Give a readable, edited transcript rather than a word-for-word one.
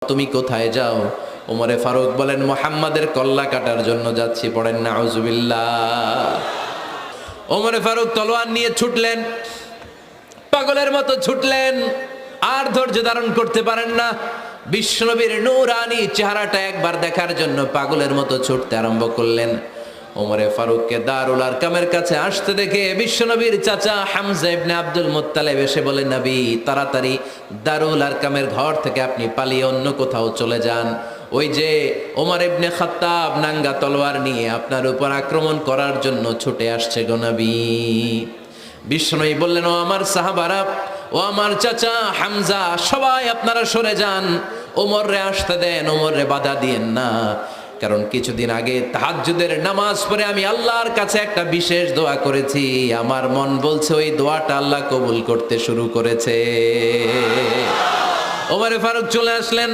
তুমি কোথায় যাও? ওমরে ফারুক বলেন, মুহাম্মাদের কল্লা কাটার জন্য যাচ্ছি। পড়েন নাউজুবিল্লাহ। ওমরে ফারুক তলোয়ার নিয়ে ছুটলেন, পাগলের মতো ছুটলেন, আর ধৈর্য ধারণ করতে পারেন না। বিশ্বনবীর নূরানি চেহারাটা একবার দেখার জন্য পাগলের মতো ছুটতে আরম্ভ করলেন। ওমরে ফারুককে দারুল আরকামের কাছে আসতে দেখে বিশ্বনবীর চাচা হামজা ইবনে আব্দুল মুত্তালিব এসে বলে, নবী তাড়াতাড়ি দারুল আরকামের ঘর থেকে আপনি পালিয়ে অন্য কোথাও চলে যান। ওই যে ওমর ইবনে খাত্তাব নাঙ্গা তলোয়ার নিয়ে আপনার উপর আক্রমণ করার জন্য ছুটে আসছে গো নবী। বিশ্বনবী বললেন, ও আমার সাহাবারা, ও আমার চাচা হামজা, সবাই আপনারা সরে যান, ওমররে আসতে দেন, ওমররে বাধা দিয়েন না। কারণ কিছুদিন আগে তাহাজ্জুদের নামাজ পড়ে আমি আল্লাহর কাছে একটা বিশেষ দোয়া করেছি, আমার মন বলছে ওই দোয়াটা আল্লাহ কবুল করতে শুরু করেছে। ওমরে ফারুক চলে আসলেন।